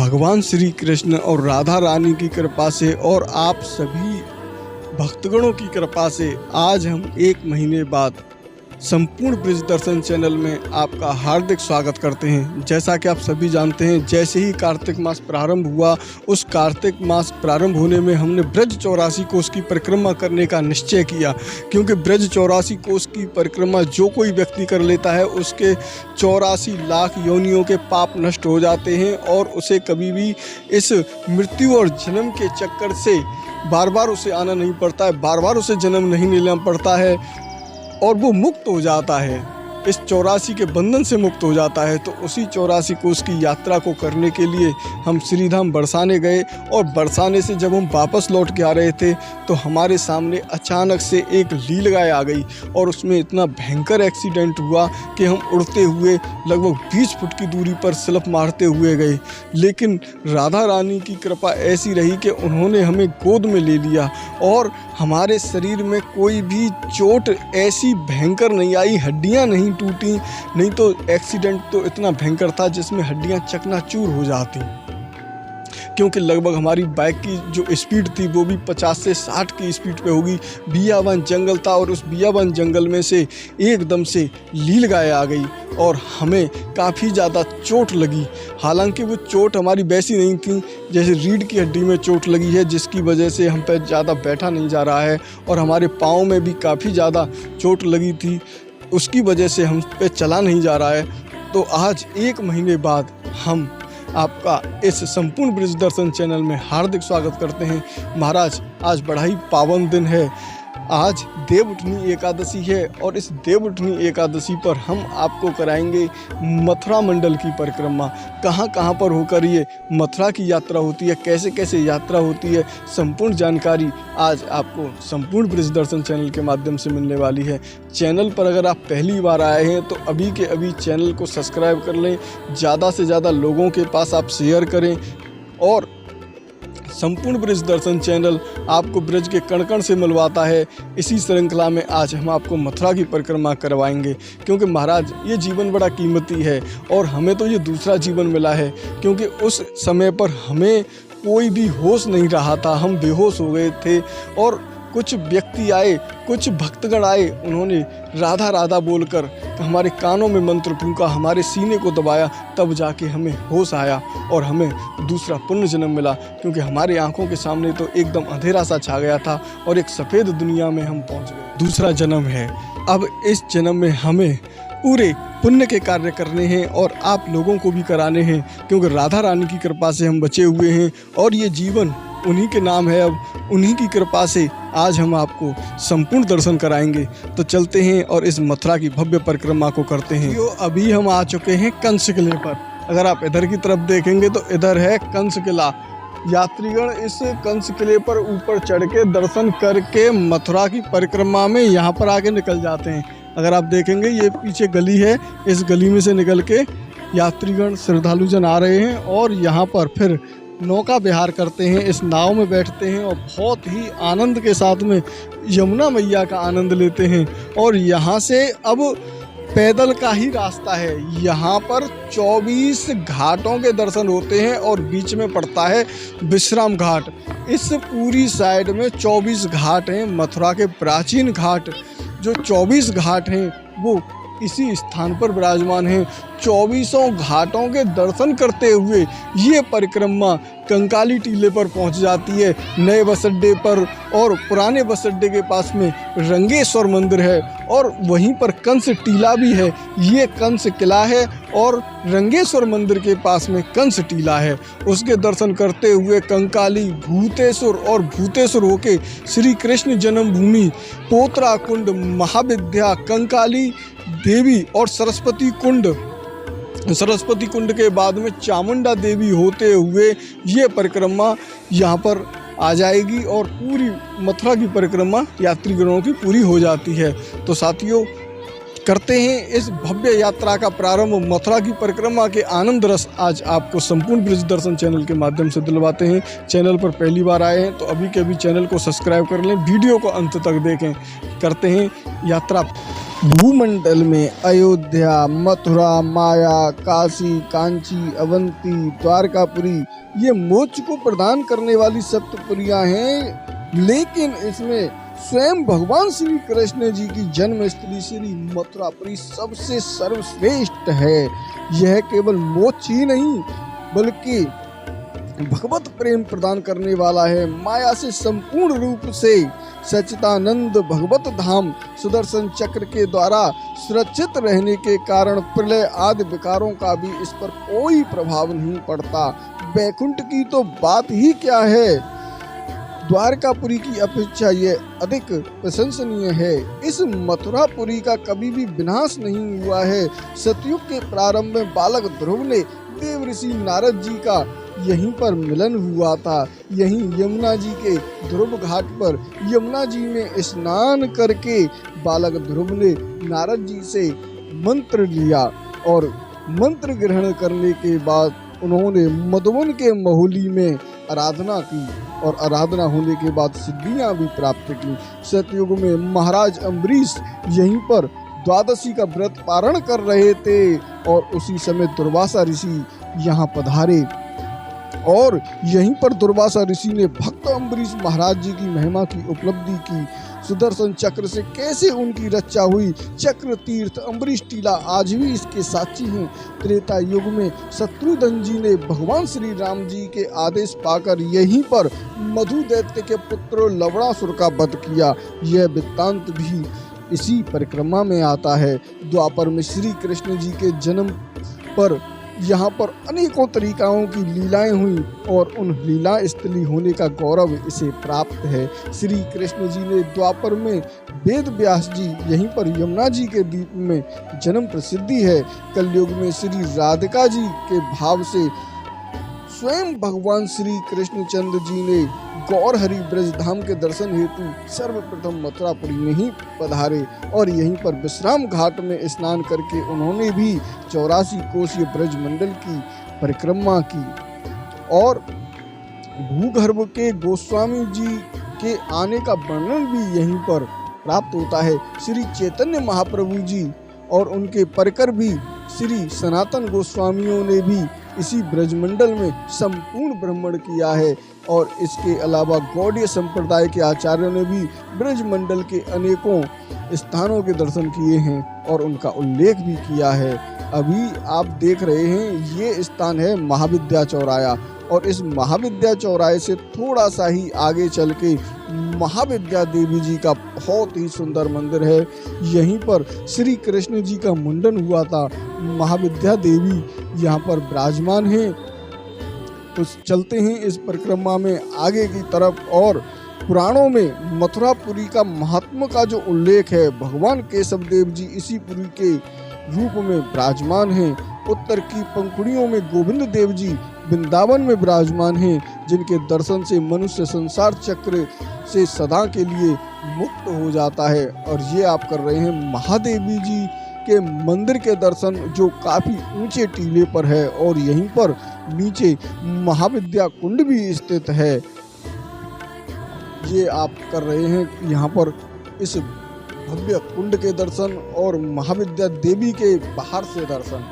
भगवान श्री कृष्ण और राधा रानी की कृपा से और आप सभी भक्तगणों की कृपा से आज हम 1 महीने बाद संपूर्ण ब्रज दर्शन चैनल में आपका हार्दिक स्वागत करते हैं। जैसा कि आप सभी जानते हैं, जैसे ही कार्तिक मास प्रारंभ हुआ, उस कार्तिक मास प्रारंभ होने में हमने ब्रज 84 कोस की परिक्रमा करने का निश्चय किया, क्योंकि ब्रज 84 कोस की परिक्रमा जो कोई व्यक्ति कर लेता है उसके 84 लाख योनियों के पाप नष्ट हो जाते हैं और उसे कभी भी इस मृत्यु और जन्म के चक्कर से बार बार उसे आना नहीं पड़ता है, बार बार उसे जन्म नहीं लेना पड़ता है और वो मुक्त हो जाता है, इस 84 के बंधन से मुक्त हो जाता है। तो उसी 84 कोस की यात्रा को करने के लिए हम श्रीधाम बरसाने गए और बरसाने से जब हम वापस लौट के आ रहे थे तो हमारे सामने अचानक से एक लीलगाय आ गई और उसमें इतना भयंकर एक्सीडेंट हुआ कि हम उड़ते हुए लगभग 20 फुट की दूरी पर स्लिप मारते हुए गए। लेकिन राधा रानी की कृपा ऐसी रही कि उन्होंने हमें गोद में ले लिया और हमारे शरीर में कोई भी चोट ऐसी भयंकर नहीं आई, हड्डियां नहीं टूटी, नहीं तो एक्सीडेंट तो इतना भयंकर था जिसमें हड्डियां चकनाचूर हो जाती, क्योंकि लगभग हमारी बाइक की जो स्पीड थी वो भी 50 से 60 की स्पीड पे होगी। बियाबान जंगल था और उस बियाबान जंगल में से एकदम से लीलगाय आ गई और हमें काफ़ी ज़्यादा चोट लगी। हालांकि वो चोट हमारी वैसी नहीं थी जैसे रीढ़ की हड्डी में चोट लगी है, जिसकी वजह से हम पे ज़्यादा बैठा नहीं जा रहा है और हमारे पाँव में भी काफ़ी ज़्यादा चोट लगी थी, उसकी वजह से हम पे चला नहीं जा रहा है। तो आज 1 महीने बाद हम आपका इस संपूर्ण ब्रज दर्शन चैनल में हार्दिक स्वागत करते हैं। महाराज, आज बड़ा ही पावन दिन है, आज देवउठनी एकादशी है और इस देवउठनी एकादशी पर हम आपको कराएंगे मथुरा मंडल की परिक्रमा। कहाँ कहाँ पर होकर ये मथुरा की यात्रा होती है, कैसे कैसे यात्रा होती है, संपूर्ण जानकारी आज आपको संपूर्ण ब्रज दर्शन चैनल के माध्यम से मिलने वाली है। चैनल पर अगर आप पहली बार आए हैं तो अभी के अभी चैनल को सब्सक्राइब कर लें, ज़्यादा से ज़्यादा लोगों के पास आप शेयर करें और संपूर्ण ब्रज दर्शन चैनल आपको ब्रज के कण कण से मिलवाता है। इसी श्रृंखला में आज हम आपको मथुरा की परिक्रमा करवाएंगे, क्योंकि महाराज ये जीवन बड़ा कीमती है और हमें तो ये दूसरा जीवन मिला है, क्योंकि उस समय पर हमें कोई भी होश नहीं रहा था, हम बेहोश हो गए थे और कुछ व्यक्ति आए, कुछ भक्तगण आए, उन्होंने राधा राधा बोलकर हमारे कानों में मंत्र फूंका, हमारे सीने को दबाया, तब जाके हमें होश आया और हमें दूसरा पुण्य जन्म मिला, क्योंकि हमारे आंखों के सामने तो एकदम अंधेरा सा छा गया था और एक सफ़ेद दुनिया में हम पहुंच गए। दूसरा जन्म है, अब इस जन्म में हमें पूरे पुण्य के कार्य करने हैं और आप लोगों को भी कराने हैं, क्योंकि राधा रानी की कृपा से हम बचे हुए हैं और ये जीवन उन्हीं के नाम है। अब उन्हीं की कृपा से आज हम आपको संपूर्ण दर्शन कराएंगे। तो चलते हैं और इस मथुरा की भव्य परिक्रमा को करते हैं। तो अभी हम आ चुके हैं कंस किले पर। अगर आप इधर की तरफ देखेंगे तो इधर है कंस किला। यात्रीगण इस कंस किले पर ऊपर चढ़ के दर्शन करके मथुरा की परिक्रमा में यहाँ पर आके निकल जाते हैं। अगर आप देखेंगे ये पीछे गली है, इस गली में से निकल के यात्रीगण श्रद्धालु जन आ रहे हैं और यहाँ पर फिर नौका विहार करते हैं, इस नाव में बैठते हैं और बहुत ही आनंद के साथ में यमुना मैया का आनंद लेते हैं। और यहाँ से अब पैदल का ही रास्ता है। यहाँ पर 24 घाटों के दर्शन होते हैं और बीच में पड़ता है विश्राम घाट। इस पूरी साइड में 24 घाट हैं, मथुरा के प्राचीन घाट जो 24 घाट हैं वो इसी स्थान पर विराजमान हैं। 24 घाटों के दर्शन करते हुए ये परिक्रमा कंकाली टीले पर पहुंच जाती है, नए बस अड्डे पर, और पुराने बस अड्डे के पास में रंगेश्वर मंदिर है और वहीं पर कंस टीला भी है। ये कंस किला है और रंगेश्वर मंदिर के पास में कंस टीला है। उसके दर्शन करते हुए कंकाली, भूतेश्वर और भूतेश्वर होके श्री कृष्ण जन्मभूमि, पोतरा कुंड, महाविद्या, कंकाली देवी और सरस्वती कुंड के बाद में चामुंडा देवी होते हुए ये परिक्रमा यहाँ पर आ जाएगी और पूरी मथुरा की परिक्रमा यात्रीगणों की पूरी हो जाती है। तो साथियों, करते हैं इस भव्य यात्रा का प्रारंभ। मथुरा की परिक्रमा के आनंद रस आज आपको संपूर्ण ब्रिज दर्शन चैनल के माध्यम से दिलवाते हैं। चैनल पर पहली बार आए हैं तो अभी के अभी चैनल को सब्सक्राइब कर लें, वीडियो को अंत तक देखें। करते हैं यात्रा। भूमंडल में अयोध्या, मथुरा, माया, काशी, कांची, अवंती, द्वारकापुरी ये मोक्ष को प्रदान करने वाली सप्तपुरियां हैं, लेकिन इसमें स्वयं भगवान श्री कृष्ण जी की जन्म स्थली श्री मथुरापुरी सबसे सर्वश्रेष्ठ है। यह केवल मोक्ष ही नहीं बल्कि भगवत प्रेम प्रदान करने वाला है। माया से संपूर्ण रूप से सच्चिदानंद भगवत धाम सुदर्शन चक्र के द्वारा सुरक्षित रहने के कारण प्रलय आदि विकारों का भी इस पर कोई प्रभाव नहीं पड़ता। वैकुंठ की तो बात ही क्या है, द्वारकापुरी की अपेक्षा ये अधिक प्रशंसनीय है। इस मथुरापुरी का कभी भी विनाश नहीं हुआ है। सतयुग के प्रारंभ में बालक ध्रुव ने देव ऋषि नारद जी का यहीं पर मिलन हुआ था। यहीं यमुना जी के ध्रुव घाट पर यमुना जी में स्नान करके बालक ध्रुव ने नारद जी से मंत्र लिया और मंत्र ग्रहण करने के बाद उन्होंने मधुवन के महुली में आराधना की और आराधना होने के बाद सिद्धियां भी प्राप्त की। सतयुग में महाराज अम्बरीश यहीं पर द्वादशी का व्रत पारण कर रहे थे और उसी समय दुर्वासा ऋषि यहाँ पधारे और यहीं पर दुर्वासा ऋषि ने भक्त अम्बरीश महाराज जी की महिमा की उपलब्धि की। सुदर्शन चक्र से कैसे उनकी रक्षा हुई, चक्र तीर्थ अम्बरीश टीला आज भी इसके साक्षी हैं। त्रेता युग में शत्रुघ्न जी ने भगवान श्री राम जी के आदेश पाकर यहीं पर मधु दैत्य के पुत्र लवणासुर का वध किया। यह वृत्तांत भी इसी परिक्रमा में आता है। द्वापर में श्री कृष्ण जी के जन्म पर यहाँ पर अनेकों तरीकाओं की लीलाएं हुई और उन लीला स्थली होने का गौरव इसे प्राप्त है। श्री कृष्ण जी ने द्वापर में वेद व्यास जी, यहीं पर यमुना जी के द्वीप में जन्म प्रसिद्धि है। कलयुग में श्री राधिका जी के भाव से स्वयं भगवान श्री कृष्णचंद्र जी ने गौर हरि ब्रज धाम के दर्शन हेतु सर्वप्रथम मथुरापुरी में ही पधारे और यहीं पर विश्राम घाट में स्नान करके उन्होंने भी 84 कोसीय ब्रज मंडल की परिक्रमा की। और भूगर्भ के गोस्वामी जी के आने का वर्णन भी यहीं पर प्राप्त होता है। श्री चैतन्य महाप्रभु जी और उनके परिकर भी श्री सनातन गोस्वामियों ने भी इसी ब्रजमंडल में संपूर्ण भ्रमण किया है और इसके अलावा गौड़ीय संप्रदाय के आचार्यों ने भी ब्रजमंडल के अनेकों स्थानों के दर्शन किए हैं और उनका उल्लेख भी किया है। अभी आप देख रहे हैं ये स्थान है महाविद्या चौराया और इस महाविद्या चौराहे से थोड़ा सा ही आगे चल के महाविद्या देवी जी का बहुत ही सुंदर मंदिर है। यहीं पर श्री कृष्ण जी का मुंडन हुआ था। महाविद्या देवी यहाँ पर विराजमान हैं। तो चलते हैं इस परिक्रमा में आगे की तरफ और पुराणों में मथुरापुरी का महात्मा का जो उल्लेख है, भगवान केशव देव जी इसी पुरी के रूप में विराजमान हैं। उत्तर की पंखुड़ियों में गोविंद देव जी वृंदावन में विराजमान हैं, जिनके दर्शन से मनुष्य संसार चक्र से सदा के लिए मुक्त हो जाता है। और ये आप कर रहे हैं महादेवी जी के मंदिर के दर्शन, जो काफी ऊंचे टीले पर है और यहीं पर नीचे महाविद्या कुंड भी स्थित है। ये आप कर रहे हैं यहाँ पर इस भव्य कुंड के दर्शन और महाविद्या देवी के बाहर से दर्शन,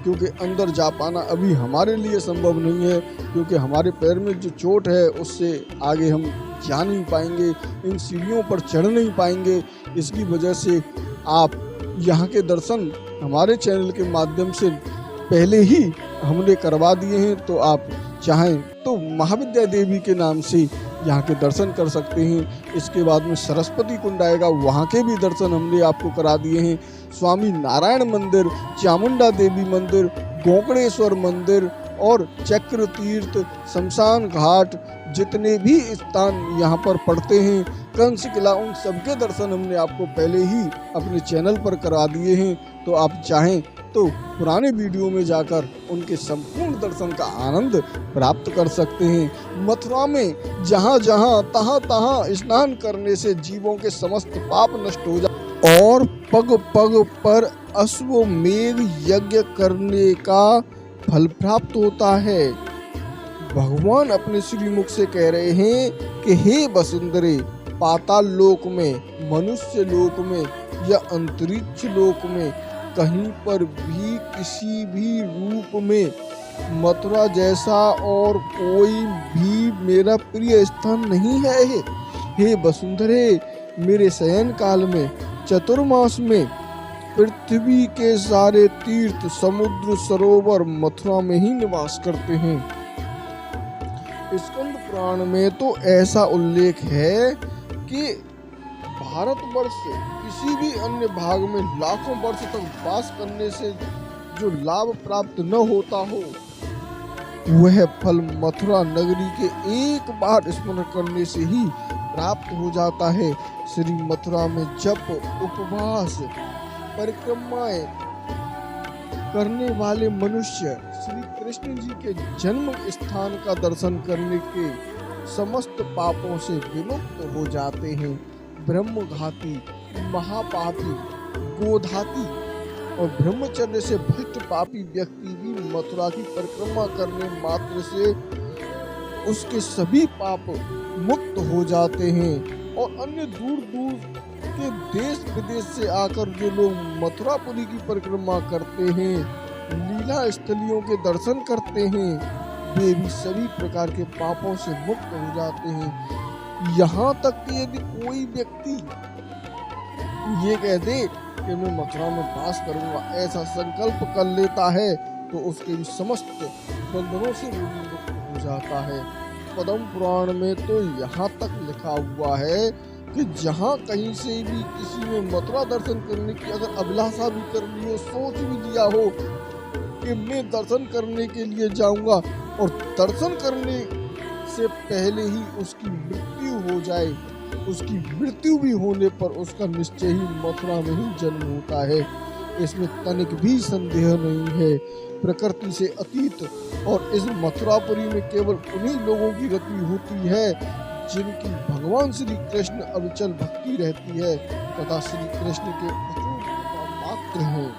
क्योंकि अंदर जा पाना अभी हमारे लिए संभव नहीं है, क्योंकि हमारे पैर में जो चोट है उससे आगे हम जा नहीं पाएंगे, इन सीढ़ियों पर चढ़ नहीं पाएंगे। इसकी वजह से आप यहाँ के दर्शन हमारे चैनल के माध्यम से पहले ही हमने करवा दिए हैं, तो आप चाहें तो महाविद्या देवी के नाम से यहाँ के दर्शन कर सकते हैं। इसके बाद में सरस्वती कुंड आएगा, वहाँ के भी दर्शन हमने आपको करा दिए हैं। स्वामी नारायण मंदिर, चामुंडा देवी मंदिर, गोकर्णेश्वर मंदिर और चक्र तीर्थ, शमशान घाट, जितने भी स्थान यहाँ पर पड़ते हैं, कंस किला, उन सबके दर्शन हमने आपको पहले ही अपने चैनल पर करा दिए हैं। तो आप चाहें तो पुराने वीडियो में जाकर उनके संपूर्ण दर्शन का आनंद प्राप्त कर सकते हैं। मथुरा में जहाँ जहाँ तहाँ तहाँ स्नान करने से जीवों के समस्त पाप नष्ट हो जाते। और पग पग पर अश्वमेध यज्ञ करने का फल प्राप्त होता है। भगवान अपने श्रीमुख से कह रहे हैं कि हे वसुंधरे, पाताल लोक में, मनुष्य लोक में या अंतरिक्ष लोक में कहीं पर भी किसी भी रूप में मथुरा जैसा और कोई भी मेरा प्रिय स्थान नहीं है। हे वसुंधरे, मेरे शयन काल में चतुर्मास में पृथ्वी के सारे तीर्थ, समुद्र, सरोवर मथुरा में ही निवास करते हैं। स्कंद पुराण में तो ऐसा उल्लेख है कि भारतवर्ष से किसी भी अन्य भाग में लाखों वर्ष तक वास करने से जो लाभ प्राप्त न होता हो, वह फल मथुरा नगरी के एक बार स्मरण करने से ही प्राप्त हो जाता है। श्री मथुरा में जप, उपवास, परिक्रमाएं करने वाले मनुष्य श्री कृष्ण जी के जन्म स्थान का दर्शन करने के समस्त पापों से विमुक्त हो जाते हैं। ब्रह्मघाती, महापापी, गोधाती और ब्रह्मचर्य से भ्रष्ट पापी व्यक्ति भी मथुरा की परिक्रमा करने मात्र से उसके सभी पाप मुक्त हो जाते हैं। और अन्य दूर दूर के देश विदेश से आकर जो लोग मथुरापुरी की परिक्रमा करते हैं, लीला स्थलियों के दर्शन करते हैं, वे भी सभी प्रकार के पापों से मुक्त हो जाते हैं। यहाँ तक कि यदि कोई व्यक्ति ये कह दे कि मैं मथुरा में वास करूंगा, ऐसा संकल्प कर लेता है, तो उसके भी समस्त बंधनों से मुक्त हो जाता है। पद्म पुराण में तो यहाँ तक लिखा हुआ है कि जहाँ कहीं से भी किसी ने मथुरा दर्शन करने की अगर अभिलाषा भी कर ली हो, सोच भी लिया हो कि मैं दर्शन करने के लिए जाऊंगा, और दर्शन करने से पहले ही उसकी मृत्यु हो जाए, उसकी मृत्यु भी होने पर उसका निश्चय ही मथुरा में ही जन्म होता है। इसमें तनिक भी संदेह नहीं है। प्रकृति से अतीत और इस मथुरापुरी में केवल उन्हीं लोगों की रति होती है जिनकी भगवान श्री कृष्ण अविचल भक्ति रहती है तथा श्री कृष्ण के अचूक मात्र हैं।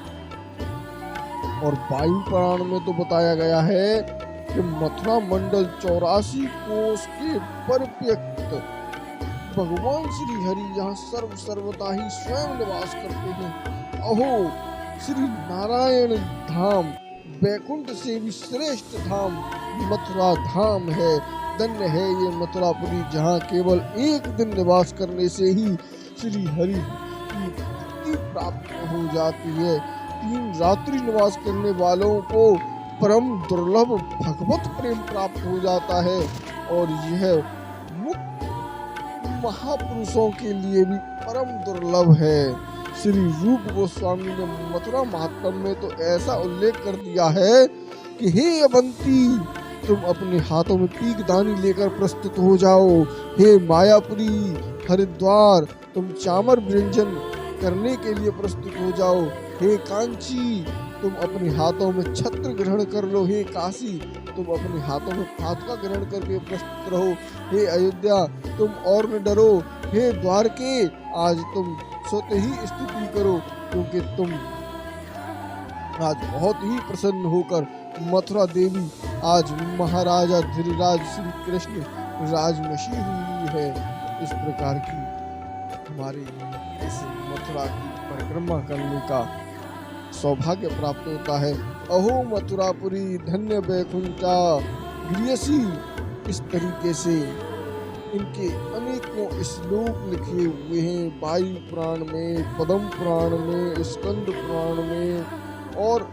और वायु पुराण में तो बताया गया है कि मथुरा मंडल 84 कोस के परिव्यक्त भगवान श्री हरि यहाँ सर्वदा ही स्वयं निवास करते हैं। अहो, श्री नारायण धाम वैकुंठ से भी श्रेष्ठ धाम मथुरा धाम है। धन्य है ये मथुरापुरी, जहाँ केवल एक दिन निवास करने से ही श्री हरि की भक्ति प्राप्त हो जाती है। 3 रात्रि निवास करने वालों को परम दुर्लभ भगवत प्रेम प्राप्त हो जाता है। और यह मुक्त महापुरुषों के लिए भी परम दुर्लभ है। श्री रूप गोस्वामी ने मथुरा महात्म्य में तो ऐसा उल्लेख कर दिया है कि हे अवंती, तुम अपने हाथों में पीकदानी लेकर प्रस्तुत हो जाओ। हे मायापुरी, हरिद्वार, तुम चामर व्यंजन करने के लिए प्रस्तुत हो जाओ। हे कांची, तुम अपने हाथों में छत्र ग्रहण कर लो। हे काशी, तुम अपने हाथों में फातका ग्रहण करके प्रस्तुत रहो। हे अयोध्या, तुम और न डरो। हे द्वारके, आज तुम स्वतः ही स्तुति करो, क्योंकि तुम आज बहुत ही प्रसन्न होकर मथुरा देवी आज महाराजा धीरराज श्री कृष्ण राजमशी हुई है। इस प्रकार की हमारे इस मथुरा की परिक्रमा करने का सौभाग्य प्राप्त होता है। अहो मथुरापुरी धन्य वैकुंठा गृहसी। इस तरीके से इनके अनेकों श्लोक लिखे हुए हैं वायु पुराण में, पद्म पुराण में, स्कंद पुराण में। और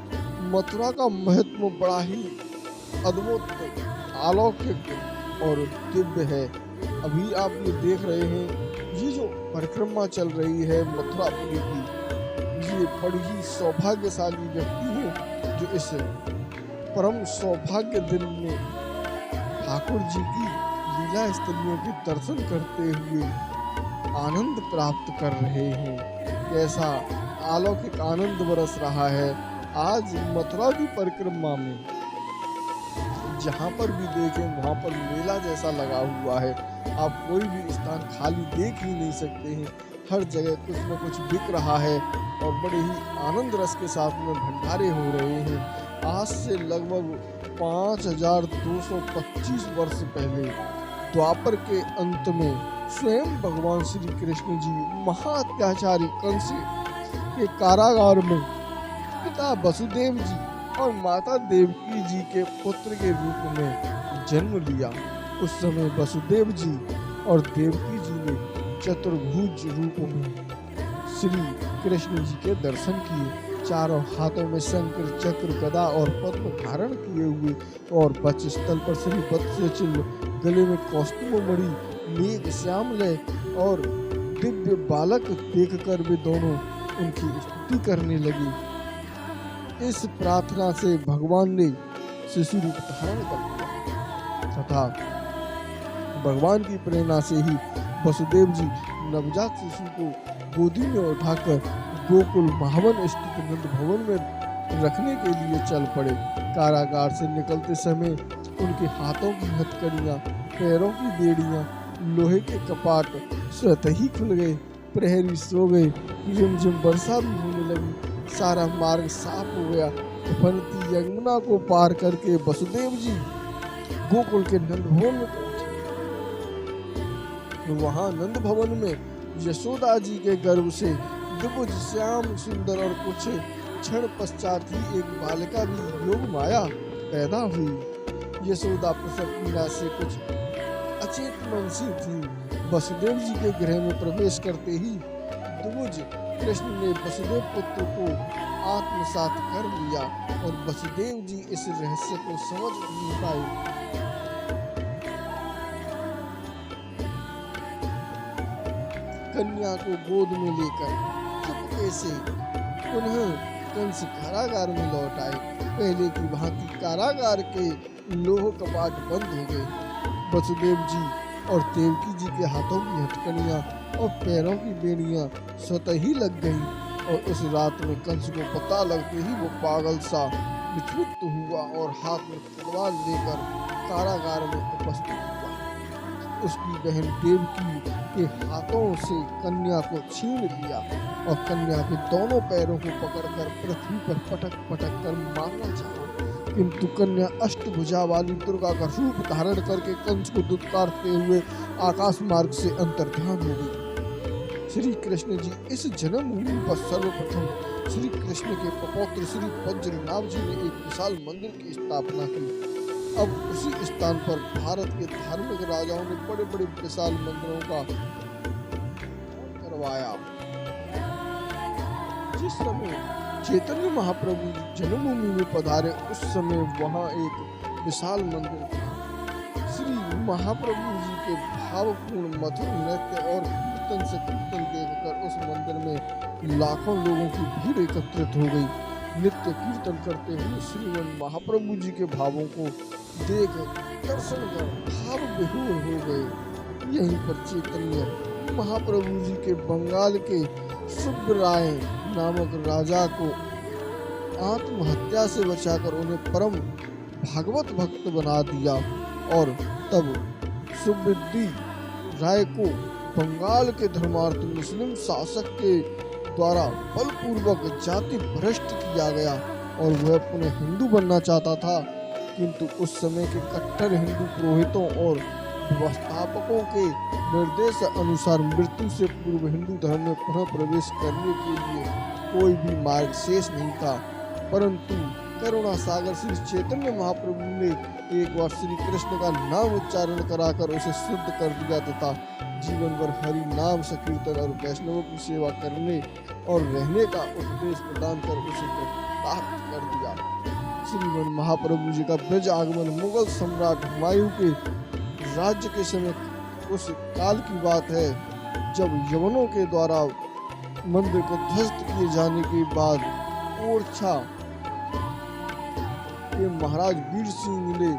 मथुरा का महत्व बड़ा ही अद्भुत, अलौकिक और दिव्य है। अभी आप ये देख रहे हैं, ये जो परिक्रमा चल रही है मथुरापुरी की, ये बड़ी ही सौभाग्यशाली व्यक्ति है जो इस परम सौभाग्य दिन में ठाकुर जी की लीला स्थलियों के दर्शन करते हुए आनंद प्राप्त कर रहे हैं। कैसा अलौकिक आनंद बरस रहा है। आज मथुरा की परिक्रमा में जहाँ पर भी देखें वहाँ पर मेला जैसा लगा हुआ है। आप कोई भी स्थान खाली देख ही नहीं सकते हैं। हर जगह कुछ न कुछ बिक रहा है और बड़े ही आनंद रस के साथ में भंडारे हो रहे हैं। आज से लगभग 5225 वर्ष पहले द्वापर के अंत में स्वयं भगवान श्री कृष्ण जी महाअत्याचारी कंस के कारागार में पिता वसुदेव जी और माता देवकी जी के पुत्र के रूप में जन्म लिया। उस समय वसुदेव जी और देवकी जी ने चतुर्भुज रूप में श्री कृष्ण जी के दर्शन किए। चारों हाथों में शंकर चक्र गदा और पद्म धारण किए हुए और वक्षस्थल पर श्री वत्स चिन्ह, गले में कौस्तुभ मणि, मेघ श्यामलय और दिव्य बालक देखकर वे दोनों उनकी स्तुति करने लगे। इस प्रार्थना से भगवान ने शिशु रूप धारण कर लिया तथा भगवान की प्रेरणा से ही वसुदेव जी नवजात शिशु को गोदी में उठाकर गोकुल महावन स्थित नंद भवन में रखने के लिए चल पड़े। कारागार से निकलते समय उनके हाथों की हथकड़ियां, पैरों की बेड़ियां, लोहे के कपाट स्वतः ही खुल गए। प्रहरी सो गए। रिमझिम वर्षा भी होने लगी। सारा मार्ग साफ हो गया। बहती यमुना को पार करके वसुदेव जी गोकुल के नंद भवन में पहुंचे। वहां नंद भवन में यशोदा जी के गर्भ से द्विभुज श्याम सुंदर और कुछ क्षण पश्चात ही एक बालिका भी योग माया पैदा हुई। यशोदा प्रसव पीड़ा से कुछ अचेत मनसी थी। वसुदेव जी के गृह में प्रवेश करते ही द्विभुज कृष्ण ने वसुदेव पुत्र को आत्मसात कर लिया और वसुदेव जी इस रहस्य को समझ नहीं पाए। कन्या को गोद में लेकर चुपके से पुनः कंस कारागार में लौट आए। पहले की भांति कारागार के लोह कपाट बंद हो गए। वसुदेव जी और देवकी जी के हाथों की हथकड़ियां और पैरों की बेड़ियां स्वतः ही लग गईं और उस रात में कंस को पता लगते ही वो पागल सा विचलित हुआ और हाथ में तलवार लेकर कारागार में उपस्थित हुआ। उसकी बहन देवकी के हाथों से कन्या को छीन लिया और कन्या के दोनों पैरों को पकड़कर पृथ्वी पर पटक पटक कर मारना चाहा, किंतु कन्या अष्टभुजा वाली दुर्गा का रूप धारण करके कंस को दुत्कारते हुए आकाश मार्ग से अंतर्ध्यान हो गई। श्री कृष्ण जी इस जन्म भूमि पर सर्वप्रथम श्री कृष्ण के पपौत्र श्री वज्रनाभ जी ने एक विशाल मंदिर की स्थापना की। अब उसी स्थान पर भारत के धार्मिक राजाओं ने बड़े बड़े विशाल मंदिरों का करवाया। जिस समय चैतन्य महाप्रभु जन्मभूमि में पधारे उस समय वहां एक विशाल मंदिर था। श्री महाप्रभु जी के भावपूर्ण मधुर नृत्य और कीर्तन से कीर्तन देखकर उस मंदिर में लाखों लोगों की भीड़ एकत्रित हो गई। नित्य कीर्तन करते हुए श्रीमन महाप्रभु जी के भावों को देख दर्शन कर भाव विभोर हो गए। यहीं पर चैतन्य महाप्रभु जी के बंगाल के सुब्बराय नामक राजा को आत्महत्या से बचाकर उन्हें परम भागवत भक्त बना दिया और तब सुब्बुद्धि राय को बंगाल के धर्मार्थ मुस्लिम शासक के द्वारा बलपूर्वक जाति भ्रष्ट किया गया और वह पुनः हिंदू बनना चाहता था, किंतु उस समय के कट्टर हिंदू पुरोहितों और व्यवस्थापकों के निर्देश अनुसार मृत्यु से पूर्व हिंदू धर्म में पुनः प्रवेश करने के लिए कोई भी मार्ग शेष नहीं था। परंतु करुणा सागर श्री चैतन्य महाप्रभु ने एक बार श्री कृष्ण का नाम उच्चारण कराकर उसे शुद्ध कर दिया तथा जीवन भर हरि नाम संकीर्तन और वैष्णवों की सेवा करने और रहने का उपदेश प्रदान कर उसे प्राप्त कर दिया। श्रीमन महाप्रभु जी का ब्रज आगमन मुगल सम्राट हुमायूं के राज्य के समय उस काल की बात है जब यवनों के द्वारा मंदिर को ध्वस्त किए जाने के बाद ओरछा के महाराज वीर सिंह ने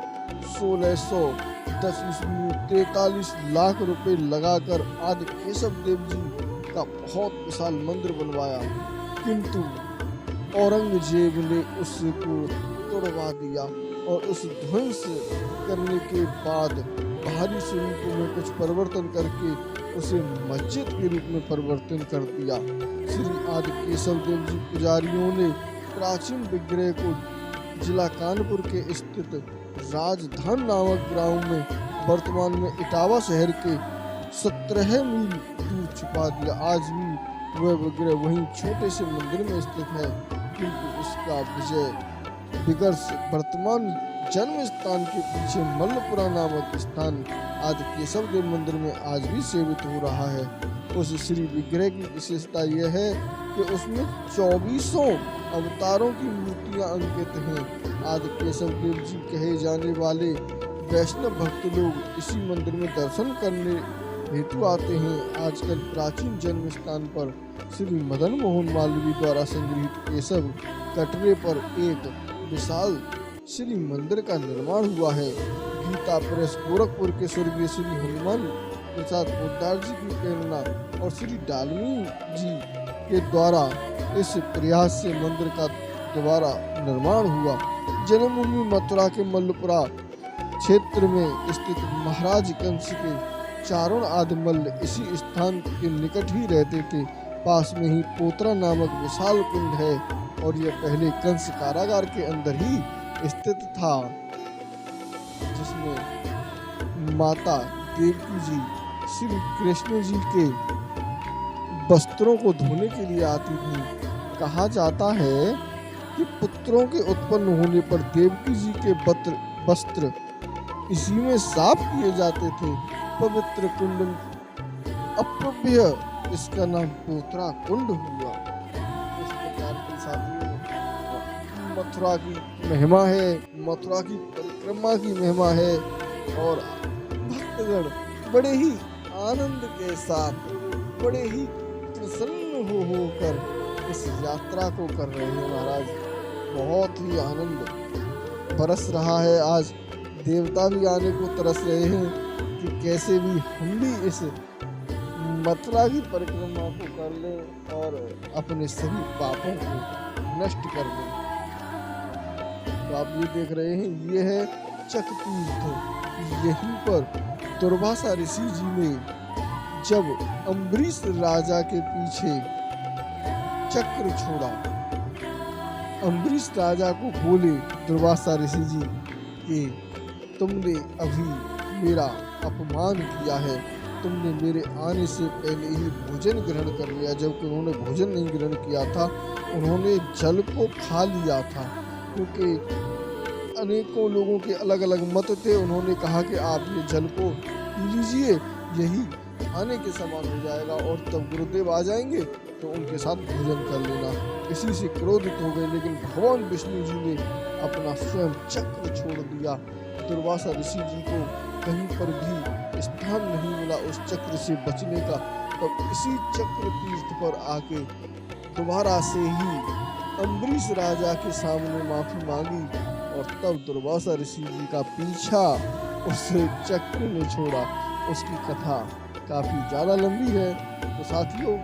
1610 ईस्वी में 43 लाख रुपए लगाकर आदि केशव देव जी का बहुत विशाल मंदिर बनवाया, किंतु औरंगजेब ने उसको तोड़वा दिया और उस ध्वंस करने के बाद बाहरी स्वरूप में कुछ परिवर्तन करके उसे मस्जिद के रूप में परिवर्तन कर दिया। श्री आदि केशव देव जी पुजारियों ने प्राचीन विग्रह को जिला कानपुर के स्थित राजधान नामक ग्राम में, वर्तमान में इटावा शहर के 17 मील दूर छुपा दिया। आज भी वह विग्रह वहीं छोटे से मंदिर में स्थित है, किंतु इसका विग्रह वर्तमान जन्म स्थान के पीछे मल्लपुरा नामक स्थान आदि केशव देव मंदिर में आज भी सेवित हो रहा है। उस श्री विग्रह की विशेषता यह है कि उसमें 24 अवतारों की मूर्तियां अंकित हैं। आदि केशव देव जी कहे जाने वाले वैष्णव भक्त लोग इसी मंदिर में दर्शन करने हेतु आते हैं। आजकल प्राचीन जन्म स्थान पर श्री मदन मोहन मालवीय द्वारा संग्रहित केशव कटरे पर एक विशाल श्री मंदिर का निर्माण हुआ है। गीता प्रेस गोरखपुर के स्वर्गीय श्री हनुमान प्रसाद पोद्दार जी की प्रेरणा और श्री डालमी जी के द्वारा इस प्रयास से मंदिर का दोबारा निर्माण हुआ। जन्मभूमि मथुरा के मल्लपुरा क्षेत्र में स्थित महाराज कंस के चारण आदि मल्ल इसी स्थान के निकट ही रहते थे। पास में ही पोतरा नामक विशाल कुंड है और यह पहले कंस कारागार के अंदर ही स्थित था, जिसमें माता देवकी जी श्री कृष्ण जी के वस्त्रों को धोने के लिए आती थी। कहा जाता है कि पुत्रों के उत्पन्न होने पर देवकी जी के वस्त्र इसी में साफ किए जाते थे। पवित्र कुंड अप्रभ्य, इसका नाम पोतरा कुंड हुआ। इस प्रकार की साथियों मथुरा की महिमा है, मथुरा की परिक्रमा की महिमा है और भक्तगण बड़े ही आनंद के साथ, बड़े ही प्रसन्न होकर इस यात्रा को कर रहे हैं। महाराज बहुत ही आनंद बरस रहा है। आज देवता भी आने को तरस रहे हैं कि कैसे भी हम भी इस मथुरा की परिक्रमा को कर लें और अपने सभी पापों को नष्ट कर लें। तो आप ये देख रहे हैं, ये है चक्रतीर्थ। यहीं पर दुर्वासा ऋषि जी ने जब अम्बरीश राजा के पीछे चक्र छोड़ा, अम्बरीश राजा को बोले दुर्वासा ऋषि जी कि तुमने अभी मेरा अपमान किया है, तुमने मेरे आने से पहले ही भोजन ग्रहण कर लिया। जबकि उन्होंने भोजन नहीं ग्रहण किया था, उन्होंने जल को खा लिया था, क्योंकि अनेकों लोगों के अलग अलग मत थे। उन्होंने कहा कि आप ये जल को पी लीजिए, यही आने के समान हो जाएगा और तब गुरुदेव आ जाएंगे तो उनके साथ भोजन कर लेना। इसी से क्रोधित हो गए, लेकिन भगवान विष्णु जी ने अपना स्वयं चक्र छोड़ दिया। दुर्वासा ऋषि जी को कहीं पर भी स्थान नहीं मिला उस चक्र से बचने का। तब इसी चक्र तीर्थ पर आके दोबारा से ही अम्बरीश राजा के सामने माफी मांगी और तब दुर्वासा ऋषि जी का पीछा उस चक्र ने छोड़ा। उसकी कथा काफी ज्यादा लंबी है। तो साथियों,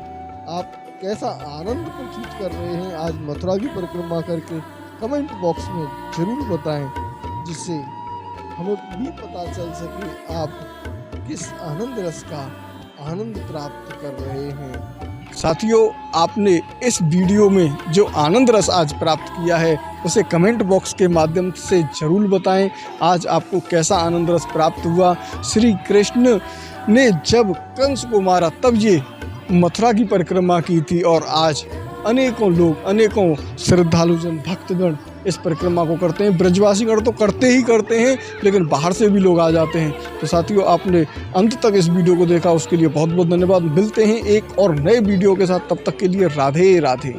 आप कैसा आनंद प्रतीत कर रहे हैं आज मथुरा की परिक्रमा करके, कमेंट बॉक्स में जरूर बताएं, जिससे हमें भी पता चल सके आप किस आनंद रस का आनंद प्राप्त कर रहे हैं। साथियों, आपने इस वीडियो में जो आनंद रस आज प्राप्त किया है उसे कमेंट बॉक्स के माध्यम से जरूर बताएं। आज आपको कैसा आनंद रस प्राप्त हुआ। श्री कृष्ण ने जब कंस को मारा तब ये मथुरा की परिक्रमा की थी और आज अनेकों लोग, अनेकों श्रद्धालुजन, भक्तगण इस परिक्रमा को करते हैं। ब्रजवासीगण तो करते ही करते हैं, लेकिन बाहर से भी लोग आ जाते हैं। तो साथियों, आपने अंत तक इस वीडियो को देखा, उसके लिए बहुत बहुत धन्यवाद। मिलते हैं एक और नए वीडियो के साथ, तब तक के लिए राधे राधे।